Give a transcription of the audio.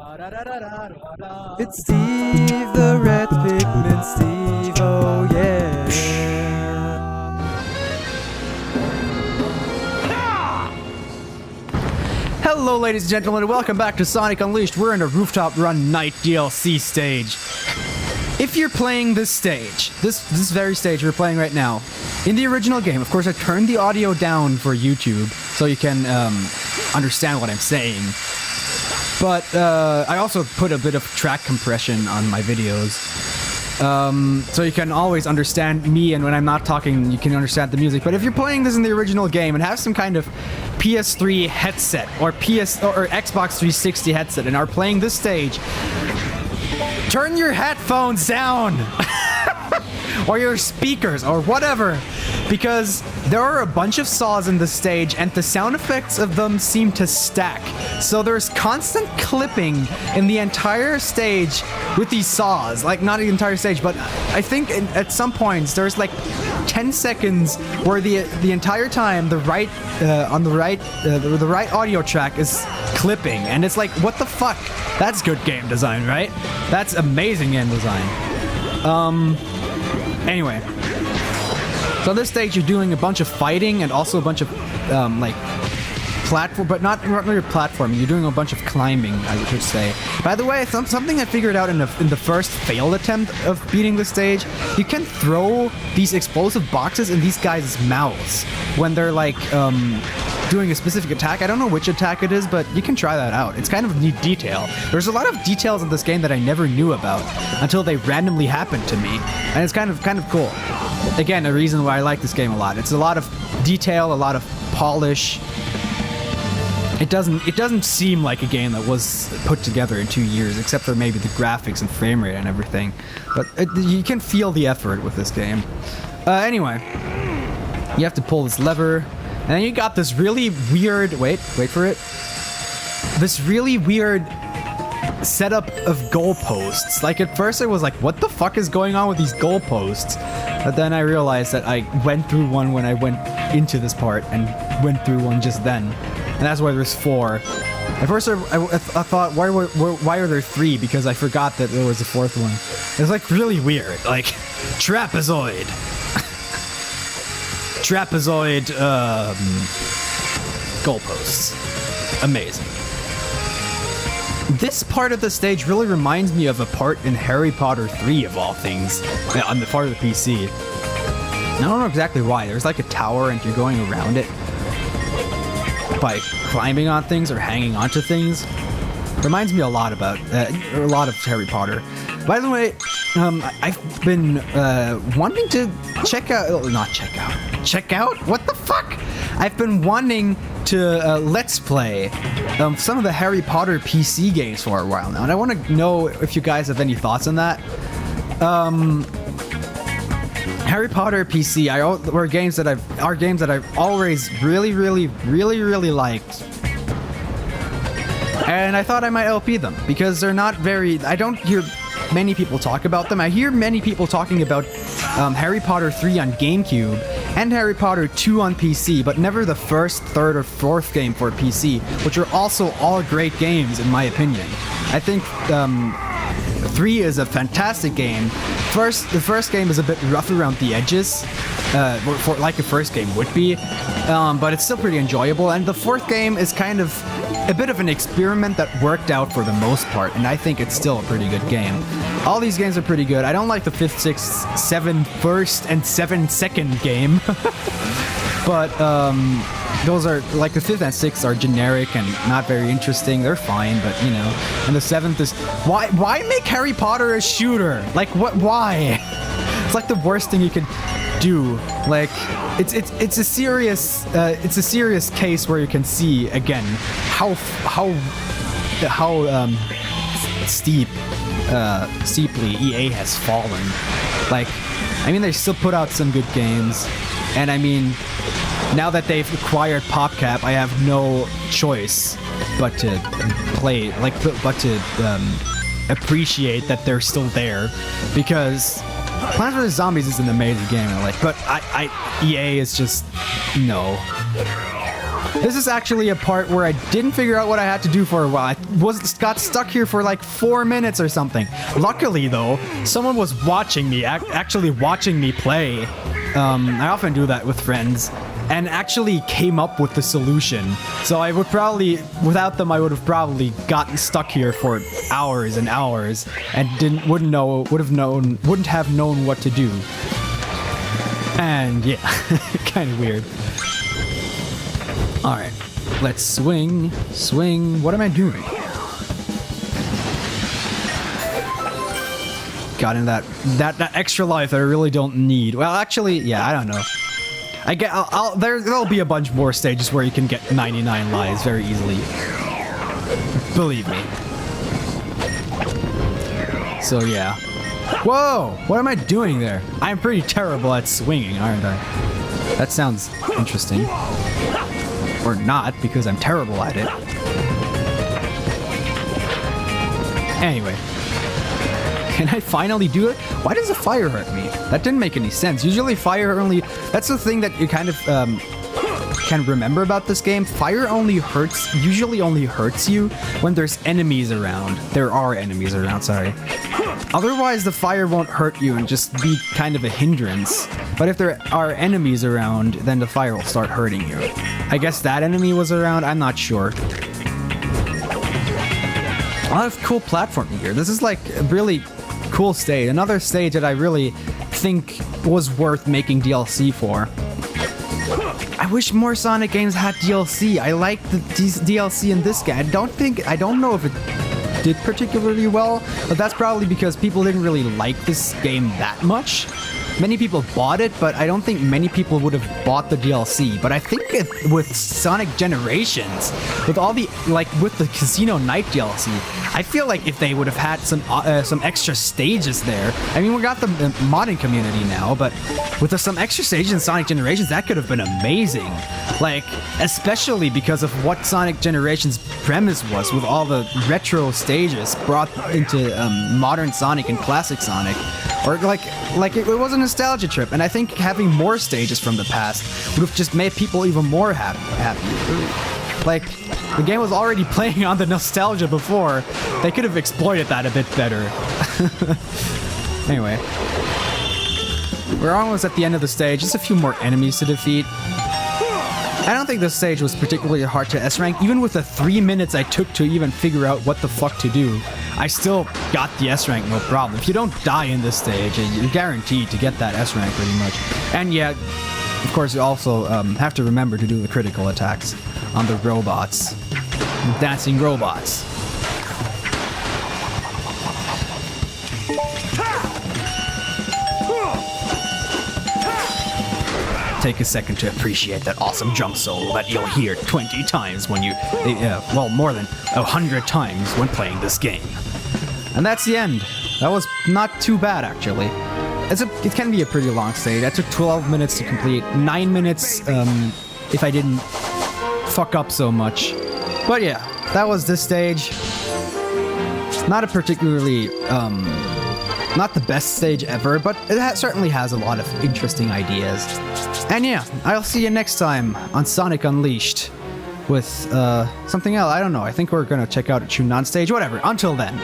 It's Steve, the red pigment Steve, oh yeah. Hello ladies and gentlemen, and welcome back to Sonic Unleashed. We're in a Rooftop Run Night DLC stage. If you're playing this stage, this very stage we're playing right now, in the original game, of course I turned the audio down for YouTube so you can understand what I'm saying. But I also put a bit of track compression on my videos. So you can always understand me, and when I'm not talking, you can understand the music. But if you're playing this in the original game and have some kind of PS3 headset or Xbox 360 headset and are playing this stage, turn your headphones down! Or your speakers, or whatever, because there are a bunch of saws in the stage and the sound effects of them seem to stack. So there's constant clipping in the entire stage with these saws. Like, not the entire stage, but I think at some points there's like 10 seconds where the entire time the right audio track is clipping, and it's like, what the fuck? That's good game design, right? That's amazing game design. Anyway, so this stage you're doing a bunch of fighting and also a bunch of like platform, but not really platforming. You're doing a bunch of climbing, I should say. By the way, something I figured out in the first failed attempt of beating the stage, you can throw these explosive boxes in these guys' mouths when they're like doing a specific attack. I don't know which attack it is, but you can try that out. It's kind of a neat detail. There's a lot of details in this game that I never knew about until they randomly happened to me, and it's kind of cool. Again, a reason why I like this game a lot. It's a lot of detail, a lot of polish. It doesn't seem like a game that was put together in 2 years, except for maybe the graphics and frame rate and everything. But you can feel the effort with this game. Anyway, you have to pull this lever. And then you got this really weird, wait for it. This really weird setup of goalposts. Like, at first I was like, what the fuck is going on with these goalposts? But then I realized that I went through one when I went into this part and went through one just then. And that's why there's 4. At first I thought, why are there 3? Because I forgot that there was a 4th one. It's like really weird, like trapezoid. Trapezoid goalposts. Amazing. This part of the stage really reminds me of a part in Harry Potter 3 of all things, on the part of the PC. I don't know exactly why. There's like a tower and you're going around it by climbing on things or hanging onto things. Reminds me a lot of Harry Potter. By the way, I've been wanting to check out. What the fuck? I've been wanting to let's play some of the Harry Potter PC games for a while now, and I want to know if you guys have any thoughts on that. Harry Potter PC are games that I've always really liked. And I thought I might LP them because they're not very. I don't hear many people talk about them. I hear many people talking about Harry Potter 3 on GameCube and Harry Potter 2 on PC, but never the first, third, or fourth game for PC, which are also all great games in my opinion. I think 3 is a fantastic game. The first game is a bit rough around the edges, for like a first game would be, but it's still pretty enjoyable. And the 4th game is kind of a bit of an experiment that worked out for the most part, and I think it's still a pretty good game. All these games are pretty good. I don't like the 5th, 6th, 7th, 1st, and 7th, 2nd game, but those are like the 5th and 6th are generic and not very interesting. They're fine, but you know. And the 7th is why make Harry Potter a shooter? Like what? Why? It's like the worst thing you could do. Like it's a serious case where you can see again how steeply EA has fallen. Like, I mean, they still put out some good games, and I mean, now that they've acquired PopCap, I have no choice but to play, appreciate that they're still there, because Plants vs. Zombies is an amazing game, but EA is just, no. This is actually a part where I didn't figure out what I had to do for a while. I got stuck here for like 4 minutes or something. Luckily, though, someone was watching me, actually watching me play. I often do that with friends, and actually came up with the solution. So I would probably, without them, I would have probably gotten stuck here for hours and hours, and wouldn't have known what to do. And yeah, kind of weird. All right, let's swing. What am I doing? Got in that extra life that I really don't need. Well, actually, yeah, I don't know. There'll be a bunch more stages where you can get 99 lives very easily. Believe me. So yeah. Whoa! What am I doing there? I'm pretty terrible at swinging, aren't I? That sounds interesting. Or not, because I'm terrible at it. Anyway. Can I finally do it? Why does the fire hurt me? That didn't make any sense. Usually fire only... That's the thing that you kind of can remember about this game. Fire usually only hurts you when there's enemies around. There are enemies around, sorry. Otherwise, the fire won't hurt you and just be kind of a hindrance. But if there are enemies around, then the fire will start hurting you. I guess that enemy was around, I'm not sure. A lot of cool platforming here. This is like a really cool stage. Another stage that I really think was worth making DLC for. I wish more Sonic games had DLC. I like the DLC in this game. I don't know if it did particularly well, but that's probably because people didn't really like this game that much. Many people bought it, but I don't think many people would have bought the DLC. But I think with Sonic Generations, with all the, like, with the Casino Night DLC, I feel like if they would have had some extra stages there, I mean, we got the modding community now, but with some extra stages in Sonic Generations, that could have been amazing. Like, especially because of what Sonic Generations' premise was, with all the retro stages brought into modern Sonic and classic Sonic. Or like it was a nostalgia trip, and I think having more stages from the past would have just made people even more happy. Like, the game was already playing on the nostalgia before. They could have exploited that a bit better. Anyway. We're almost at the end of the stage. Just a few more enemies to defeat. I don't think this stage was particularly hard to S-rank. Even with the 3 minutes I took to even figure out what the fuck to do, I still got the S-rank no problem. If you don't die in this stage, you're guaranteed to get that S-rank pretty much. And yeah, of course, you also have to remember to do the critical attacks on the robots. The dancing robots. Take a second to appreciate that awesome jump solo that you'll hear 20 times when you... well, more than 100 times when playing this game. And that's the end. That was not too bad, actually. It can be a pretty long stage. That took 12 minutes to complete. 9 minutes if I didn't fuck up so much. But yeah, that was this stage. Not a particularly... not the best stage ever, but it certainly has a lot of interesting ideas. And yeah, I'll see you next time on Sonic Unleashed with something else. I don't know. I think we're gonna check out a Chunan stage. Whatever. Until then.